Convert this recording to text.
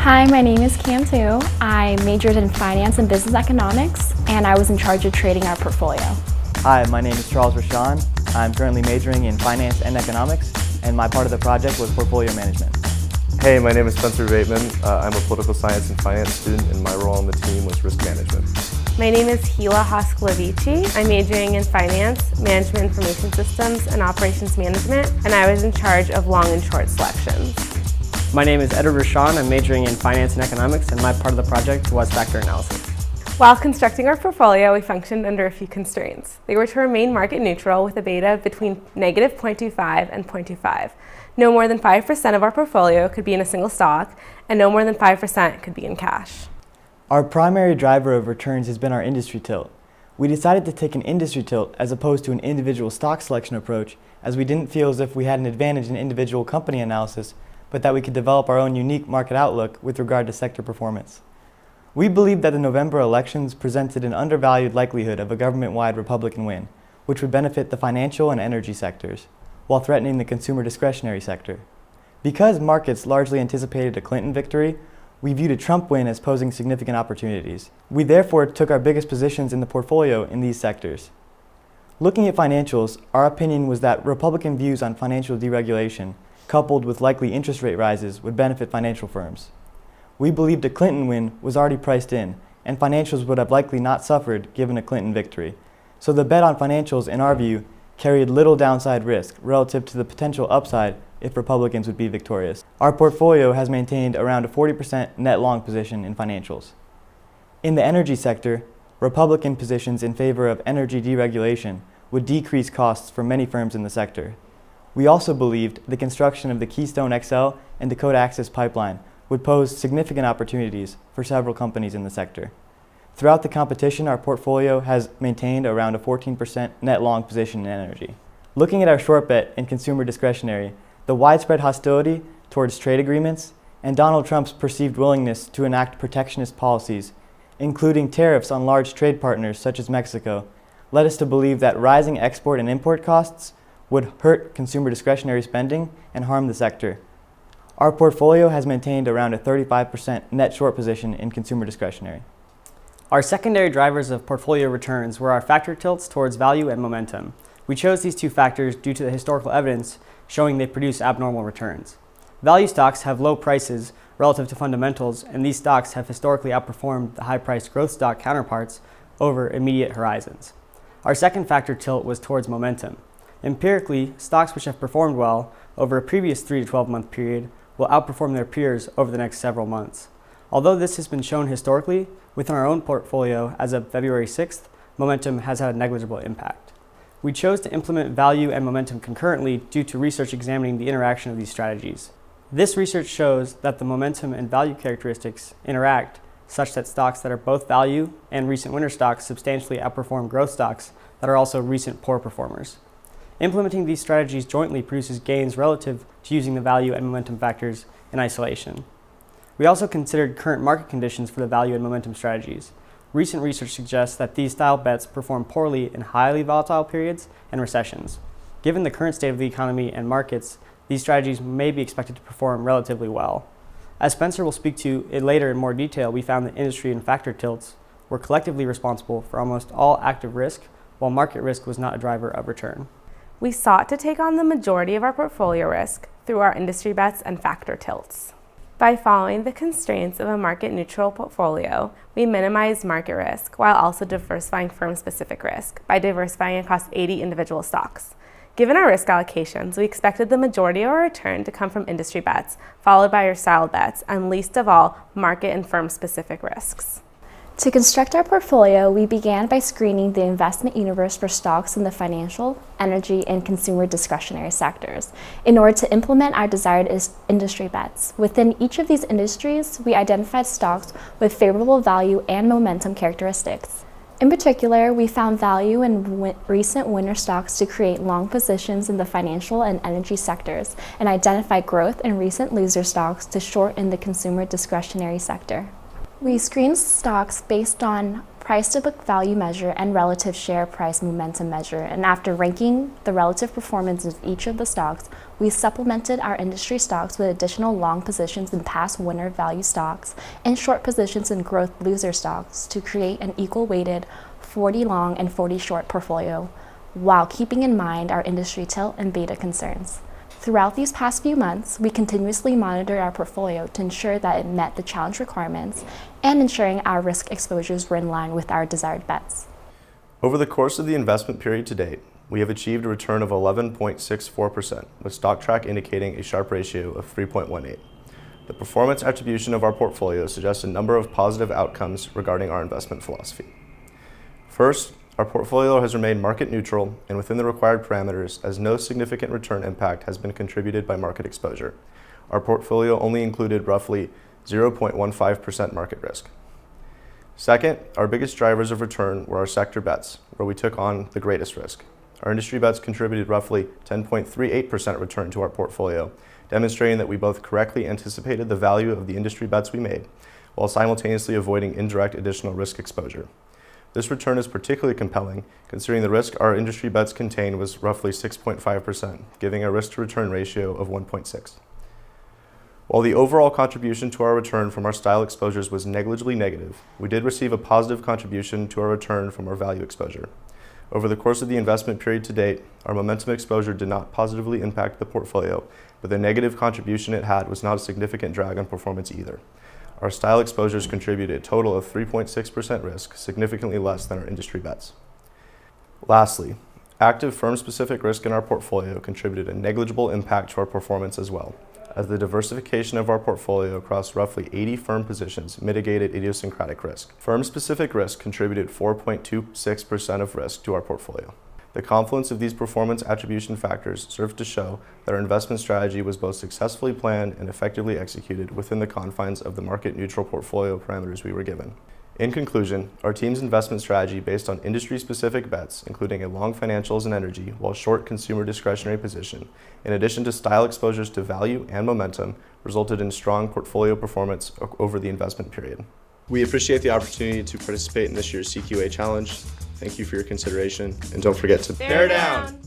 Hi, my name is Cam too. I majored in finance and business economics, and I was in charge of trading our portfolio. Hi, my name is Charles Rashawn. I'm currently majoring in finance and economics, and my part of the project was portfolio management. Hey, my name is Spencer Bateman. I'm a political science and finance student, and my role on the team was risk management. My name is Hila Hoskolavici. I'm majoring in finance, management information systems, and operations management, and I was in charge of long and short selections. My name is Edward Rashawn. I'm majoring in finance and economics, and my part of the project was factor analysis. While constructing our portfolio, we functioned under a few constraints. They were to remain market neutral with a beta between negative 0.25 and 0.25. No more than 5% of our portfolio could be in a single stock, and no more than 5% could be in cash. Our primary driver of returns has been our industry tilt. We decided to take an industry tilt as opposed to an individual stock selection approach, as we didn't feel as if we had an advantage in individual company analysis, but that we could develop our own unique market outlook with regard to sector performance. We believed that the November elections presented an undervalued likelihood of a government-wide Republican win, which would benefit the financial and energy sectors, while threatening the consumer discretionary sector. Because markets largely anticipated a Clinton victory, we viewed a Trump win as posing significant opportunities. We therefore took our biggest positions in the portfolio in these sectors. Looking at financials, our opinion was that Republican views on financial deregulation, coupled with likely interest rate rises, would benefit financial firms. We believed a Clinton win was already priced in, and financials would have likely not suffered given a Clinton victory. So the bet on financials, in our view, carried little downside risk relative to the potential upside if Republicans would be victorious. Our portfolio has maintained around a 40% net long position in financials. In the energy sector, Republican positions in favor of energy deregulation would decrease costs for many firms in the sector. We also believed the construction of the Keystone XL and Dakota Access Pipeline would pose significant opportunities for several companies in the sector. Throughout the competition, our portfolio has maintained around a 14% net long position in energy. Looking at our short bet in consumer discretionary, the widespread hostility towards trade agreements and Donald Trump's perceived willingness to enact protectionist policies, including tariffs on large trade partners such as Mexico, led us to believe that rising export and import costs would hurt consumer discretionary spending and harm the sector. Our portfolio has maintained around a 35% net short position in consumer discretionary. Our secondary drivers of portfolio returns were our factor tilts towards value and momentum. We chose these two factors due to the historical evidence showing they produce abnormal returns. Value stocks have low prices relative to fundamentals, and these stocks have historically outperformed the high-priced growth stock counterparts over immediate horizons. Our second factor tilt was towards momentum. Empirically, stocks which have performed well over a previous 3 to 12 month period will outperform their peers over the next several months. Although this has been shown historically, within our own portfolio as of February 6th, momentum has had a negligible impact. We chose to implement value and momentum concurrently due to research examining the interaction of these strategies. This research shows that the momentum and value characteristics interact such that stocks that are both value and recent winner stocks substantially outperform growth stocks that are also recent poor performers. Implementing these strategies jointly produces gains relative to using the value and momentum factors in isolation. We also considered current market conditions for the value and momentum strategies. Recent research suggests that these style bets perform poorly in highly volatile periods and recessions. Given the current state of the economy and markets, these strategies may be expected to perform relatively well. As Spencer will speak to it later in more detail, we found that industry and factor tilts were collectively responsible for almost all active risk, while market risk was not a driver of return. We sought to take on the majority of our portfolio risk through our industry bets and factor tilts. By following the constraints of a market-neutral portfolio, we minimized market risk while also diversifying firm-specific risk by diversifying across 80 individual stocks. Given our risk allocations, we expected the majority of our return to come from industry bets, followed by our style bets, and least of all, market and firm-specific risks. To construct our portfolio, we began by screening the investment universe for stocks in the financial, energy, and consumer discretionary sectors in order to implement our desired industry bets. Within each of these industries, we identified stocks with favorable value and momentum characteristics. In particular, we found value in recent winner stocks to create long positions in the financial and energy sectors, and identified growth in recent loser stocks to short in the consumer discretionary sector. We screened stocks based on price to book value measure, and relative share price momentum measure. And after ranking the relative performance of each of the stocks, we supplemented our industry stocks with additional long positions in past winner value stocks and short positions in growth loser stocks to create an equal weighted 40 long and 40 short portfolio, while keeping in mind our industry tilt and beta concerns. Throughout these past few months, we continuously monitored our portfolio to ensure that it met the challenge requirements and ensuring our risk exposures were in line with our desired bets. Over the course of the investment period to date, we have achieved a return of 11.64%, with StockTrack indicating a Sharpe ratio of 3.18. The performance attribution of our portfolio suggests a number of positive outcomes regarding our investment philosophy. First, our portfolio has remained market neutral and within the required parameters, as no significant return impact has been contributed by market exposure. Our portfolio only included roughly 0.15% market risk. Second, our biggest drivers of return were our sector bets, where we took on the greatest risk. Our industry bets contributed roughly 10.38% return to our portfolio, demonstrating that we both correctly anticipated the value of the industry bets we made, while simultaneously avoiding indirect additional risk exposure. This return is particularly compelling, considering the risk our industry bets contained was roughly 6.5%, giving a risk-to-return ratio of 1.6. While the overall contribution to our return from our style exposures was negligibly negative, we did receive a positive contribution to our return from our value exposure. Over the course of the investment period to date, our momentum exposure did not positively impact the portfolio, but the negative contribution it had was not a significant drag on performance either. Our style exposures contributed a total of 3.6% risk, significantly less than our industry bets. Lastly, active firm-specific risk in our portfolio contributed a negligible impact to our performance as well, as the diversification of our portfolio across roughly 80 firm positions mitigated idiosyncratic risk. Firm-specific risk contributed 4.26% of risk to our portfolio. The confluence of these performance attribution factors served to show that our investment strategy was both successfully planned and effectively executed within the confines of the market-neutral portfolio parameters we were given. In conclusion, our team's investment strategy based on industry-specific bets, including a long financials and energy, while short consumer discretionary position, in addition to style exposures to value and momentum, resulted in strong portfolio performance over the investment period. We appreciate the opportunity to participate in this year's CQA challenge. Thank you for your consideration, and don't forget to Bear down!